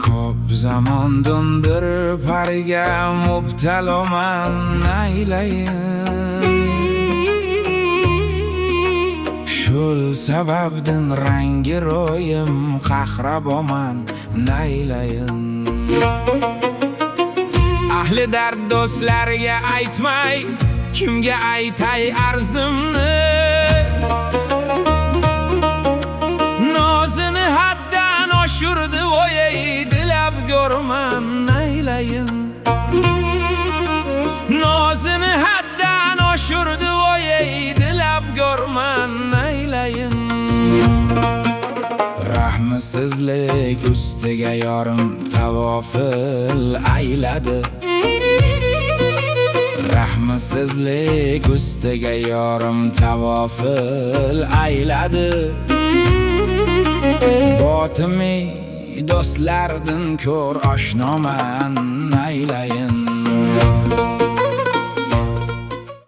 ko'p zamondundir pariga mubtaloman aylayin. Shul sababdan rangi ro'yim qahraboman naylayin. Ahli dard do'stlarga aytmay, kimga aytay arzimni? Nozini haddan oshirdi voyay, dilab ko'rman naylayin. Nozini haddan oshirdi voyay, dilab ko'rman naylayin. Rahmsizlik ustiga yorim tavofil ayladi. Rahmsizlik ustiga yorim tavofil ayladi. Botimiy do'stlardan ko'r oshnoman aylayin.